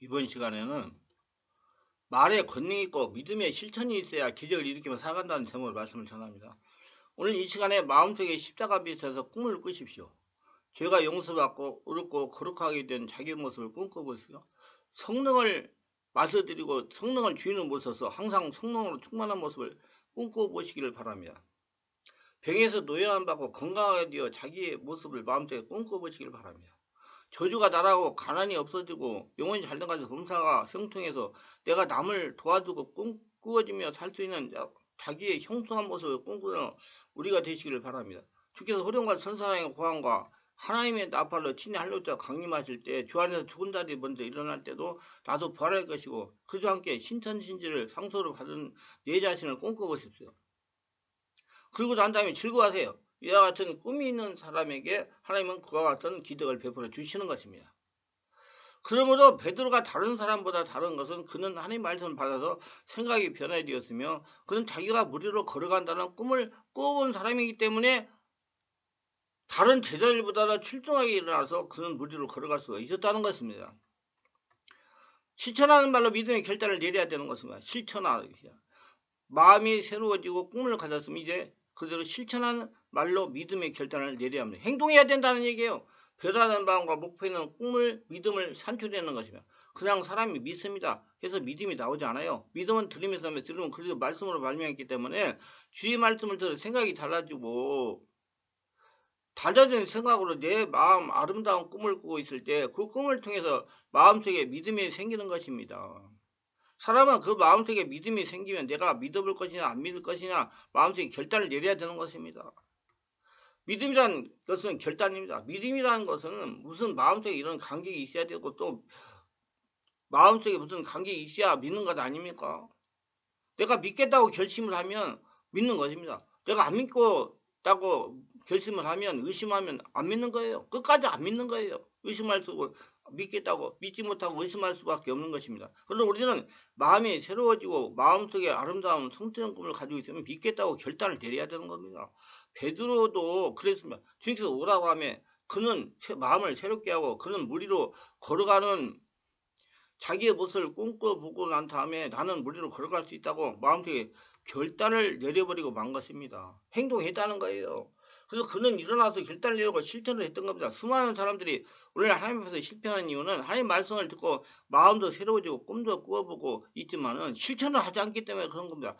이번 시간에는 말에 권능이 있고 믿음의 실천이 있어야 기적을 일으키며 살아간다는 제목으로 말씀을 전합니다. 오늘 이 시간에 마음속에 십자가 밑에서 꿈을 꾸십시오. 죄가 용서받고 어렵고 거룩하게 된 자기의 모습을 꿈꿔보시고 성령을 마셔드리고 성령을 주인으로 모셔서 항상 성령으로 충만한 모습을 꿈꿔보시기를 바랍니다. 병에서 노예안 받고 건강하게 되어 자기의 모습을 마음속에 꿈꿔보시기를 바랍니다. 저주가 날아가고 가난이 없어지고 영혼이 잘된 가지고 범사가 형통해서 내가 남을 도와주고 꿈꾸어지며 살 수 있는 자기의 형통한 모습을 꿈꾸는 우리가 되시기를 바랍니다. 주께서 호령과 선사랑의 고함과 하나님의 나팔로 친히 할로자 강림하실 때 주 안에서 죽은 자들이 먼저 일어날 때도 나도 부활할 것이고 그와 함께 신천신지를 상소로 받은 내 자신을 꿈꿔보십시오. 그리고 난 다음에 즐거워하세요. 이와 같은 꿈이 있는 사람에게 하나님은 그와 같은 기적을 베풀어 주시는 것입니다. 그러므로 베드로가 다른 사람보다 다른 것은 그는 하나님 말씀을 받아서 생각이 변화되었으며 그는 자기가 무리로 걸어간다는 꿈을 꾸어본 사람이기 때문에 다른 제자들보다 출중하게 일어나서 그는 무리로 걸어갈 수가 있었다는 것입니다. 실천하는 말로 믿음의 결단을 내려야 되는 것입니다. 실천하는 마음이 새로워지고 꿈을 가졌으면 이제 그대로 실천하는 말로 믿음의 결단을 내려야 합니다. 행동해야 된다는 얘기예요. 변화된 마음과 목표는 꿈을 믿음을 산출하는 것이며 그냥 사람이 믿습니다 해서 믿음이 나오지 않아요. 믿음은 들으면서 들으면 그래도 말씀으로 발명했기 때문에 주의 말씀을 들어 생각이 달라지고 달라진 생각으로 내 마음 아름다운 꿈을 꾸고 있을 때 그 꿈을 통해서 마음속에 믿음이 생기는 것입니다. 사람은 그 마음속에 믿음이 생기면 내가 믿어볼 것이냐 안 믿을 것이냐 마음속에 결단을 내려야 되는 것입니다. 믿음이란 것은 결단입니다. 믿음이라는 것은 무슨 마음속에 이런 감격이 있어야 되고 또 마음속에 무슨 감격이 있어야 믿는 것 아닙니까? 내가 믿겠다고 결심을 하면 믿는 것입니다. 내가 안 믿겠다고 결심을 하면 의심하면 안 믿는 거예요. 끝까지 안 믿는 거예요. 의심할 수고 믿겠다고 믿지 못하고 의심할 수밖에 없는 것입니다. 그런데 우리는 마음이 새로워지고 마음속에 아름다운 성취한 꿈을 가지고 있으면 믿겠다고 결단을 내려야 되는 겁니다. 베드로도 그랬습니다. 주님께서 오라고 하면 그는 마음을 새롭게 하고 그는 무리로 걸어가는 자기의 모습을 꿈꿔보고 난 다음에 나는 무리로 걸어갈 수 있다고 마음속에 결단을 내려버리고 만 것입니다. 행동했다는 거예요. 그래서 그는 일어나서 결단을 내리고 실천을 했던 겁니다. 수많은 사람들이 오늘 하나님 앞에서 실패하는 이유는 하나님 말씀을 듣고 마음도 새로워지고 꿈도 꾸어보고 있지만은 실천을 하지 않기 때문에 그런 겁니다.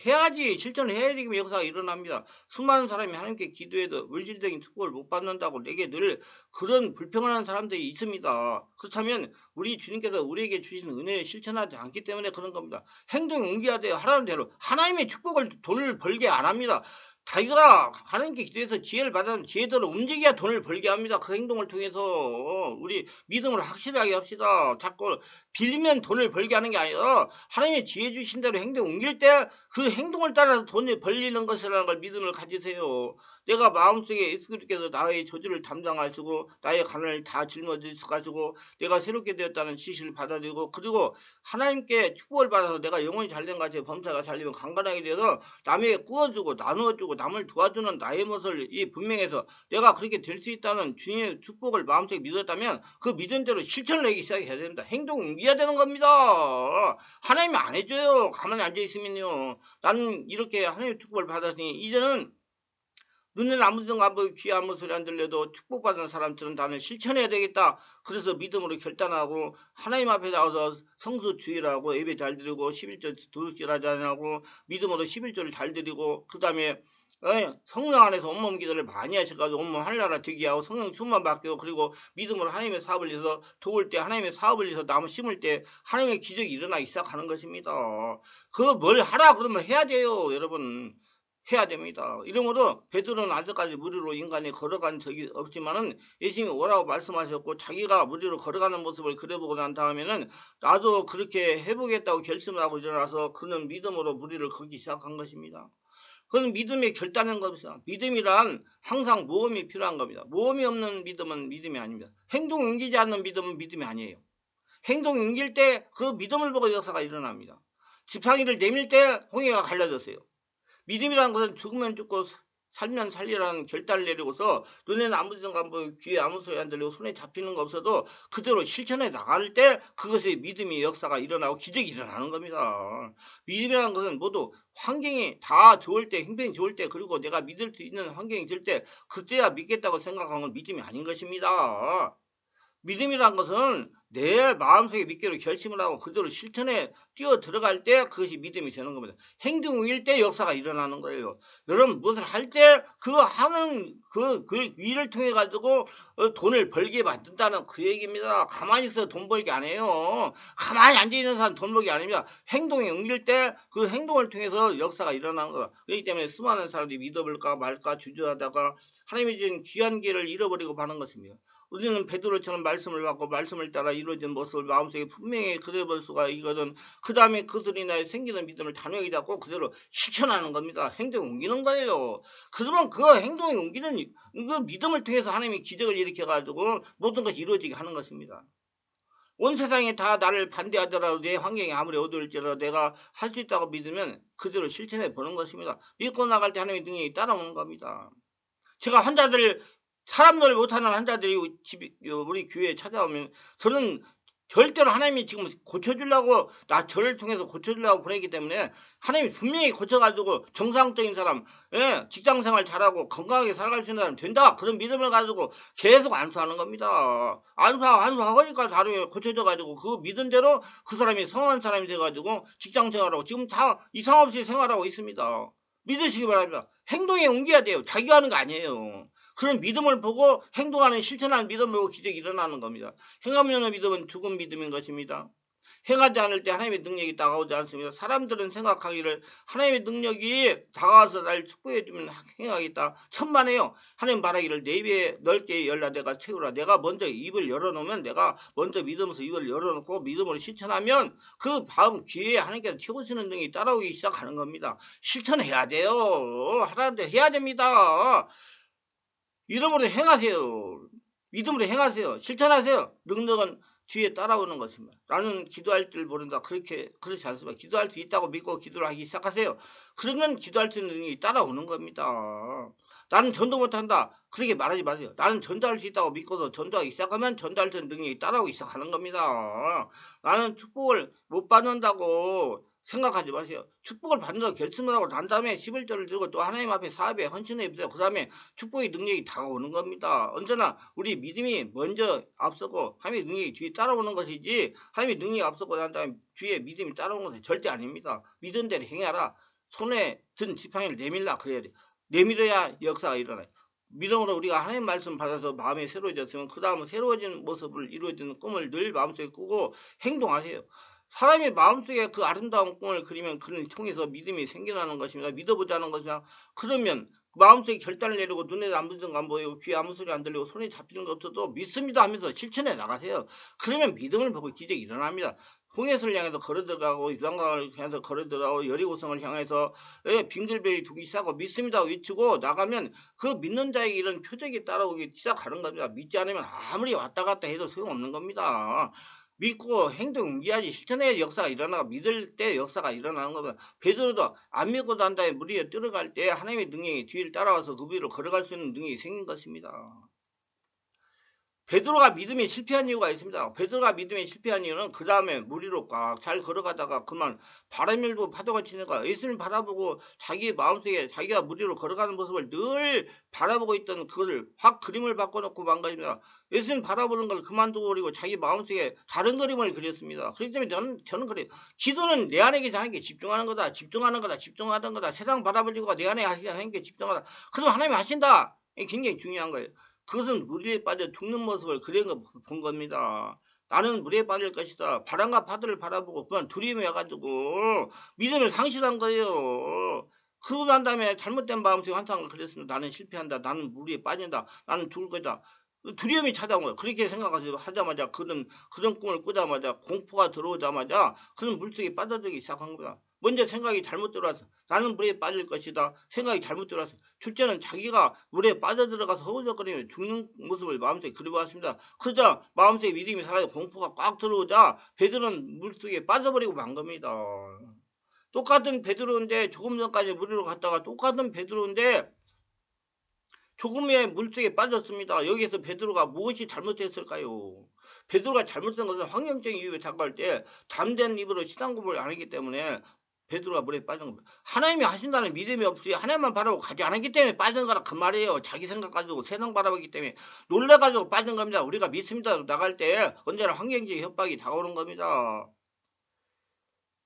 해야지 실천을 해야 되면 역사가 일어납니다. 수많은 사람이 하나님께 기도해도 물질적인 축복을 못 받는다고 내게 늘 그런 불평하는 사람들이 있습니다. 그렇다면 우리 주님께서 우리에게 주신 은혜를 실천하지 않기 때문에 그런 겁니다. 행동에 옮겨야 돼요. 하라는 대로. 하나님의 축복을 돈을 벌게 안 합니다. 자기가 하나님께 기도해서 지혜를 받으면 지혜대로 움직여야 돈을 벌게 합니다. 그 행동을 통해서 우리 믿음을 확실하게 합시다. 자꾸 빌리면 돈을 벌게 하는 게 아니라 하나님의 지혜 주신 대로 행동 옮길 때 그 행동을 따라서 돈을 벌리는 것이라는 걸 믿음을 가지세요. 내가 마음속에 예수님께서 나의 저주를 담당하시고 나의 가난을 다 짊어지시고 내가 새롭게 되었다는 지시를 받아들이고 그리고 하나님께 축복을 받아서 내가 영혼이 잘된 것이 범사가 잘되면 강건하게 되어서 남에게 꾸어주고 나누어주고 남을 도와주는 나의 모습이 분명해서 내가 그렇게 될 수 있다는 주님의 축복을 마음속에 믿었다면 그 믿음대로 실천을 하기 시작해야 된다. 행동 옮겨야 되는 겁니다. 하나님이 안 해줘요. 가만히 앉아있으면요. 나는 이렇게 하나님의 축복을 받았으니 이제는 눈에는 아무도 안 보이고 귀에 아무 소리 안 들려도 축복받은 사람처럼 나는 실천해야 되겠다. 그래서 믿음으로 결단하고 하나님 앞에 나와서 성수주의를 하고 예배 잘 드리고 11조 두둑질하지 않고 믿음으로 11조를 잘 드리고 그 다음에 성령 안에서 온몸 기도를 많이 하셔가지고 온몸 하늘나라 되게 하고 성령 충만 받고 그리고 믿음으로 하나님의 사업을 위해서 도울 때 하나님의 사업을 위해서 나무 심을 때 하나님의 기적이 일어나기 시작하는 것입니다. 그거 뭘 하라 그러면 해야 돼요. 여러분. 해야 됩니다. 이러므로 베드로는 아직까지 무리로 인간이 걸어간 적이 없지만은 예수님이 오라고 말씀하셨고 자기가 무리로 걸어가는 모습을 그려보고 난 다음에는 나도 그렇게 해보겠다고 결심을 하고 일어나서 그는 믿음으로 무리를 걷기 시작한 것입니다. 그건 믿음의 결단인 겁니다. 믿음이란 항상 모험이 필요한 겁니다. 모험이 없는 믿음은 믿음이 아닙니다. 행동 옮기지 않는 믿음은 믿음이 아니에요. 행동 옮길 때 그 믿음을 보고 역사가 일어납니다. 지팡이를 내밀 때 홍해가 갈라졌어요. 믿음이라는 것은 죽으면 죽고 살면 살리라는 결단을 내리고서 눈에는 아무 데나 안 보이고 귀에 아무 소리 안 들리고 손에 잡히는 거 없어도 그대로 실천해 나갈 때 그것의 믿음의 역사가 일어나고 기적이 일어나는 겁니다. 믿음이라는 것은 모두 환경이 다 좋을 때, 형편이 좋을 때, 그리고 내가 믿을 수 있는 환경이 될 때 그때야 믿겠다고 생각하는 건 믿음이 아닌 것입니다. 믿음이란 것은 내 마음속에 믿기로 결심을 하고 그대로 실천에 뛰어 들어갈 때 그것이 믿음이 되는 겁니다. 행동일 때 역사가 일어나는 거예요. 여러분 무엇을 할 때 그 하는 그 일을 통해 가지고 돈을 벌게 만든다는 그 얘기입니다. 가만히 있어 돈 벌기 아니에요. 가만히 앉아 있는 사람 돈 벌기 아닙니다. 행동에 옮길 때 그 행동을 통해서 역사가 일어나는 거야. 그렇기 때문에 수많은 사람들이 믿어볼까 말까 주저하다가 하나님이 주신 귀한 길을 잃어버리고 마는 것입니다. 우리는 베드로처럼 말씀을 받고 말씀을 따라 이루어진 모습을 마음속에 분명히 그려볼 수가 있거든. 그 다음에 그것으로 인하여 생기는 믿음을 단호하게 잡고 그대로 실천하는 겁니다. 행동에 옮기는 거예요. 그러면 그 행동에 옮기는 그 믿음을 통해서 하나님이 기적을 일으켜가지고 모든 것이 이루어지게 하는 것입니다. 온 세상이 다 나를 반대하더라도 내 환경이 아무리 어두울지라도 내가 할 수 있다고 믿으면 그대로 실천해 보는 것입니다. 믿고 나갈 때 하나님의 능력이 따라오는 겁니다. 제가 환자들 사람들 못하는 환자들이 우리 교회에 찾아오면 저는 절대로 하나님이 지금 고쳐주려고 저를 통해서 고쳐주려고 보내기 때문에 하나님이 분명히 고쳐가지고 정상적인 사람, 직장생활 잘하고 건강하게 살아갈 수 있는 사람 된다 그런 믿음을 가지고 계속 안수하는 겁니다. 안수하니까 나중에 고쳐져가지고 그 믿은 대로 그 사람이 성한 사람이 돼가지고 직장생활하고 지금 다 이상 없이 생활하고 있습니다. 믿으시기 바랍니다. 행동에 옮겨야 돼요. 자기가 하는 거 아니에요. 그런 믿음을 보고 행동하는 실천하는 믿음을 보고 기적이 일어나는 겁니다. 행하면 없는 믿음은 죽은 믿음인 것입니다. 행하지 않을 때 하나님의 능력이 다가오지 않습니다. 사람들은 생각하기를 하나님의 능력이 다가와서 날 축복해주면 행하겠다. 천만에요. 하나님 말하기를 내 입에 넓게 열라 내가 채우라. 내가 먼저 입을 열어놓으면 내가 먼저 믿으면서 입을 열어놓고 믿음으로 실천하면 그 다음 기회에 하나님께서 채우시는 능력이 따라오기 시작하는 겁니다. 실천해야 돼요. 하나님들 해야 됩니다. 믿음으로 행하세요. 믿음으로 행하세요. 실천하세요. 능력은 뒤에 따라오는 것입니다. 나는 기도할 줄 모른다. 그렇지 않습니다. 기도할 수 있다고 믿고 기도를 하기 시작하세요. 그러면 기도할 수 있는 능력이 따라오는 겁니다. 나는 전도 못한다. 그렇게 말하지 마세요. 나는 전도할 수 있다고 믿고서 전도하기 시작하면 전도할 수 있는 능력이 따라오기 시작하는 겁니다. 나는 축복을 못 받는다고 생각하지 마세요. 축복을 받는다고 결심을 하고 난 다음에 11절을 들고 또 하나님 앞에 사업에 헌신해 보세요. 그 다음에 축복의 능력이 다가오는 겁니다. 언제나 우리 믿음이 먼저 앞서고 하나님의 능력이 뒤에 따라오는 것이지 하나님의 능력이 앞서고 난 다음에 뒤에 믿음이 따라오는 것은 절대 아닙니다. 믿은 대로 행하라. 손에 든 지팡이를 내밀라 그래야 돼. 내밀어야 역사가 일어나요. 믿음으로 우리가 하나님 말씀 받아서 마음이 새로워졌으면 그 다음은 새로워진 모습을 이루어지는 꿈을 늘 마음속에 꾸고 행동하세요. 사람이 마음속에 그 아름다운 꿈을 그리면 그를 통해서 믿음이 생겨나는 것입니다. 믿어보자는 것이냐. 그러면 마음속에 결단을 내리고 눈에 아무 등 안 보이고 귀에 아무 소리 안 들리고 손에 잡히는 것 없어도 믿습니다 하면서 실천해 나가세요. 그러면 믿음을 보고 기적이 일어납니다. 홍해를 향해서 걸어들어가고 유단강을 향해서 걸어들어가고 여리고성을 향해서 빙글벨이 두기 시작하고 믿습니다 외치고 나가면 그 믿는 자에게 이런 표적이 따라오기 시작하는 겁니다. 믿지 않으면 아무리 왔다 갔다 해도 소용없는 겁니다. 믿고 행동 옮겨야지 실천해야 역사가 일어나고 믿을 때 역사가 일어나는 겁니다. 베드로도 안 믿고 난 다음에 물 위에 들어갈 때 하나님의 능력이 뒤를 따라와서 그 위로 걸어갈 수 있는 능력이 생긴 것입니다. 베드로가 믿음에 실패한 이유가 있습니다. 베드로가 믿음에 실패한 이유는 그 다음에 물 위로 꽉 잘 걸어가다가 그만 바람이 일고 파도가 치니까 예수님 바라보고 자기 마음속에 자기가 물 위로 걸어가는 모습을 늘 바라보고 있던 그것을 확 그림을 바꿔놓고 만 것입니다. 예수님 바라보는 걸 그만두고 버리고 자기 마음속에 다른 그림을 그렸습니다. 그렇기 때문에 저는 그래요. 기도는 내 안에 계신 하나님께 집중하는 거다. 집중하는 거다. 집중하던 거다. 세상 바라보려고 내 안에 하시는 하나님께 집중하다. 그러면 하나님이 하신다. 이게 굉장히 중요한 거예요. 그것은 물에 빠져 죽는 모습을 본 겁니다. 나는 물에 빠질 것이다. 바람과 파도를 바라보고 그만 두려움이 와가지고 믿음을 상실한 거예요. 그러고 난 다음에 잘못된 마음속에 환상을 그렸습니다. 나는 실패한다. 나는 물에 빠진다. 나는 죽을 거다. 두려움이 찾아온 거예요. 그렇게 생각하자마자 그런 꿈을 꾸자마자 공포가 들어오자마자 그런 물속에 빠져들기 시작한 거야. 먼저 생각이 잘못 들어와서 나는 물에 빠질 것이다. 생각이 잘못 들어와서 첫째는 자기가 물에 빠져들어가서 허우적거리며 죽는 모습을 마음속에 그려보았습니다. 그러자 마음속에 믿음이 사라져 공포가 꽉 들어오자 베드로는 물속에 빠져버리고 만 겁니다. 똑같은 베드로인데 조금 전까지 물 위로 갔다가 똑같은 베드로인데 조금의 물속에 빠졌습니다. 여기에서 베드로가 무엇이 잘못했을까요? 베드로가 잘못한 것은 환경적인 이유에 다가갈 때 담대한 입으로 신앙 고백을 안 했기 때문에 베드로가 물에 빠진 겁니다. 하나님이 하신다는 믿음이 없이 하나님만 바라보고 가지 않았기 때문에 빠진 거라 그 말이에요. 자기 생각 가지고 세상 바라보기 때문에 놀래가지고 빠진 겁니다. 우리가 믿습니다. 나갈 때 언제나 환경적인 협박이 다가오는 겁니다.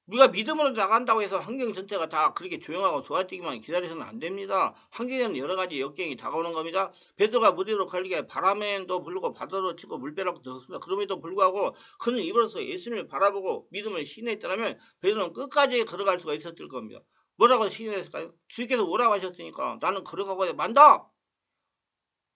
우리가 믿음으로 나간다고 해서 환경 전체가 다 그렇게 조용하고 좋아지기만 기다려서는 안 됩니다. 환경에는 여러 가지 역경이 다가오는 겁니다. 베드로가 무리로 걸리게 바람에도 불고 바다로 치고 물벼락도 들었습니다. 그럼에도 불구하고 그는 입으로서 예수님을 바라보고 믿음을 신뢰했더라면 베드로는 끝까지 걸어갈 수가 있었을 겁니다. 뭐라고 신뢰했을까요? 주께서 오라고 하셨으니까 나는 걸어가고 만다.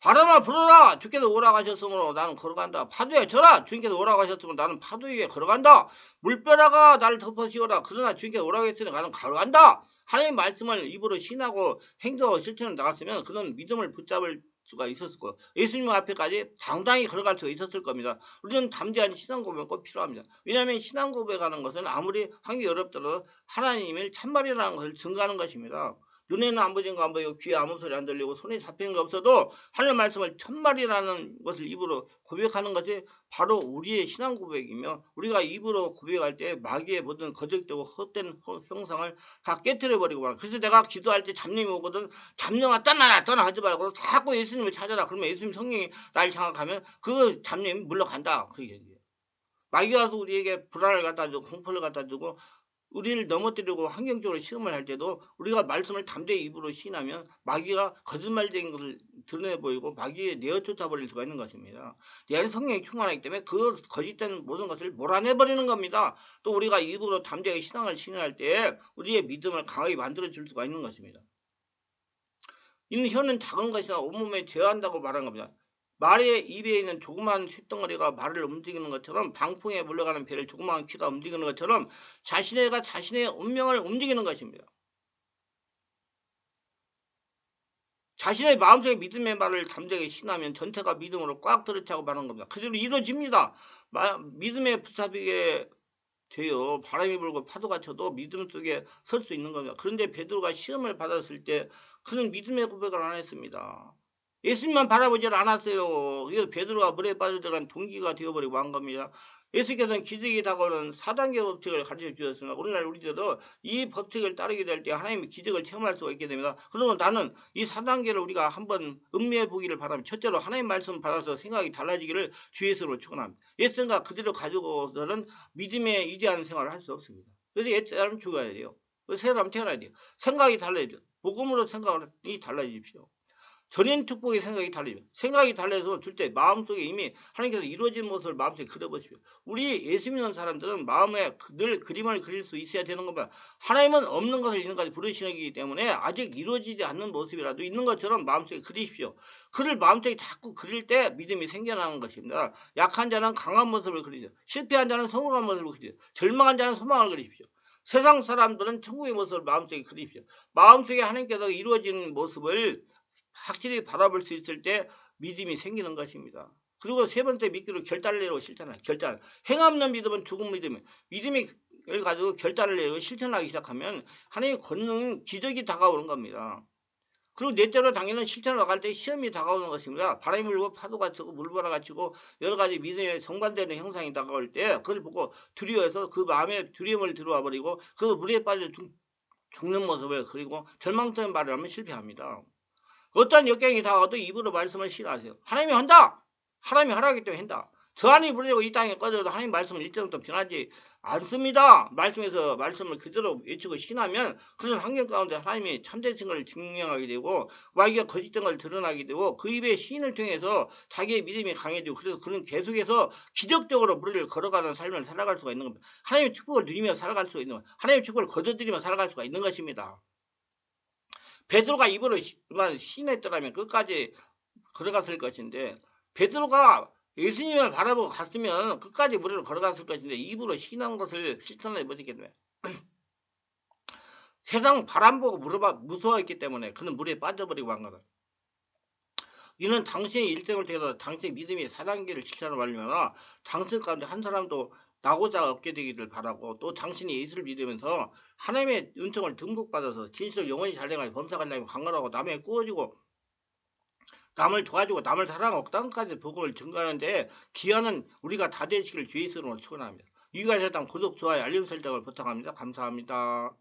바람아 불어라 주께서 오라고 하셨으므로 나는 걸어간다. 파도에 져라 주님께서 오라고 하셨으므로 나는 파도 위에 걸어간다. 물벼락아 나를 덮어씌워라 그러나 주님께서 오라고 했으니 나는 걸어간다. 하나님 말씀을 입으로 신하고 행동하고 실천을 나갔으면 그는 믿음을 붙잡을 수가 있었을 거예요. 예수님 앞에까지 당당히 걸어갈 수가 있었을 겁니다. 우리는 담대한 신앙 고백은 꼭 필요합니다. 왜냐하면 신앙 고백하는 것은 아무리 환경이 어렵더라도 하나님을 참말이라는 것을 증거하는 것입니다. 눈에는 안 보이는 거 안 보이고 귀에 아무 소리 안 들리고 손에 잡히는 거 없어도 하나님 말씀을 천말이라는 것을 입으로 고백하는 것이 바로 우리의 신앙 고백이며 우리가 입으로 고백할 때 마귀의 모든 거짓되고 헛된 형상을 다 깨트려버리고 말이야. 그래서 내가 기도할 때 잡념이 오거든 잡념아 떠나라 하지 말고 자꾸 예수님을 찾아라. 그러면 예수님 성령이 날 장악하면 그 잡념이 물러간다. 그 얘기예요. 마귀가 와서 우리에게 불안을 갖다 주고 공포를 갖다 주고 우리를 넘어뜨리고 환경적으로 시험을 할 때도 우리가 말씀을 담대히 입으로 시인하면 마귀가 거짓말적인 것을 드러내 보이고 마귀에 내어 쫓아버릴 수가 있는 것입니다. 내 안에 성령이 충만하기 때문에 그 거짓된 모든 것을 몰아내버리는 겁니다. 또 우리가 입으로 담대하게 신앙을 신뢰할 때 우리의 믿음을 강하게 만들어줄 수가 있는 것입니다. 이는 혀는 작은 것이나 온몸에 제어한다고 말한 겁니다. 말의 입에 있는 조그마한 쇳덩어리가 말을 움직이는 것처럼 방풍에 물러가는 배를 조그마한 키가 움직이는 것처럼 자신의 운명을 움직이는 것입니다. 자신의 마음속에 믿음의 말을 담대하게 신하면 전체가 믿음으로 꽉 들어차고 말하는 겁니다. 그대로 이루어집니다. 믿음의 부사비게 되어 바람이 불고 파도가 쳐도 믿음 속에 설 수 있는 겁니다. 그런데 베드로가 시험을 받았을 때 그는 믿음의 고백을 안 했습니다. 예수님만 바라보질 않았어요. 그래서 베드로가 물에 빠져들어간 동기가 되어버리고 한 겁니다. 예수께서는 기적이 다가오는 4단계 법칙을 가르쳐 주셨습니다. 오늘날 우리들도 이 법칙을 따르게 될 때 하나님의 기적을 체험할 수가 있게 됩니다. 그러면 나는 이 4단계를 우리가 한번 음미해 보기를 바랍니다. 첫째로 하나님 말씀 받아서 생각이 달라지기를 주 예수로 축원합니다. 옛 생각 그대로 가지고서는 믿음에 이대한 생활을 할 수 없습니다. 그래서 옛 사람 죽어야 돼요. 새 사람 태어나야 돼요. 생각이 달라야 돼요. 복음으로 생각이 달라지십시오. 전인 축복의 생각이 달라요. 생각이 달라서 줄 때 마음속에 이미 하나님께서 이루어진 모습을 마음속에 그려보십시오. 우리 예수 믿는 사람들은 마음에 늘 그림을 그릴 수 있어야 되는 겁니다. 하나님은 없는 것을 있는 것까지 부르시는 것이기 때문에 아직 이루어지지 않는 모습이라도 있는 것처럼 마음속에 그리십시오. 그를 마음속에 자꾸 그릴 때 믿음이 생겨나는 것입니다. 약한 자는 강한 모습을 그리죠. 실패한 자는 성공한 모습을 그리죠. 절망한 자는 소망을 그리십시오. 세상 사람들은 천국의 모습을 마음속에 그리십시오. 마음속에 하나님께서 이루어진 모습을 확실히 바라볼 수 있을 때 믿음이 생기는 것입니다. 그리고 세 번째 믿기로 결단을 내리고 실천하는 결단. 행 없는 믿음은 죽은 믿음이에요. 믿음을 가지고 결단을 내리고 실천하기 시작하면 하나님의 권능 기적이 다가오는 겁니다. 그리고 넷째로 당연히 실천을 나갈 때 시험이 다가오는 것입니다. 바람이 불고 파도가 치고 물바다가 치고 여러 가지 믿음에 정반되는 형상이 다가올 때 그걸 보고 두려워해서 그 마음에 두려움을 들어와 버리고 그 물에 빠져 죽는 모습을 그리고 절망적인 말을 하면 실패합니다. 어떤 역경이 다가와도 입으로 말씀을 신하세요. 하나님이 한다. 하나님이 하라기 때문에 한다. 저 안이 부러지고 이 땅에 꺼져도 하나님 말씀을 일정도 변하지 않습니다. 말씀에서 말씀을 그대로 외치고 신하면 그런 환경 가운데 하나님이 참되신 것을 증명하게 되고 마귀가 거짓된 걸 드러나게 되고 그 입의 시인을 통해서 자기의 믿음이 강해지고 그래서 그는 계속해서 기적적으로 무리를 걸어가는 삶을 살아갈 수가 있는 겁니다. 하나님의 축복을 누리며 살아갈 수가 있는 겁니다. 하나님의 축복을 거저들이며 살아갈 수가 있는 것입니다. 베드로가 입으로만 신했더라면 끝까지 걸어갔을 것인데 베드로가 예수님을 바라보고 갔으면 끝까지 무리로 걸어갔을 것인데 입으로 신한 것을 실천해 버리기 때문에 세상 바람 보고 무서워했기 때문에 그는 물에 빠져버리고 한 거다. 이는 당신의 일생을 통해서 당신의 믿음의 4단계를 실천을 하려면 당신 가운데 한 사람도 나고자가 없게 되기를 바라고 또 당신이 예수를 믿으면서 하나님의 은총을 듬뿍 받아서 진실로 영원히 잘돼가지고 범사갈라고 강건하고 남에 꾸어지고 남을 도와주고 남을 사랑하고 땅까지 복음을 증거하는데 기여는 우리가 다 되시길 주의 이름으로 축원합니다. 유익한 세상 구독, 좋아요, 알림 설정을 부탁합니다. 감사합니다.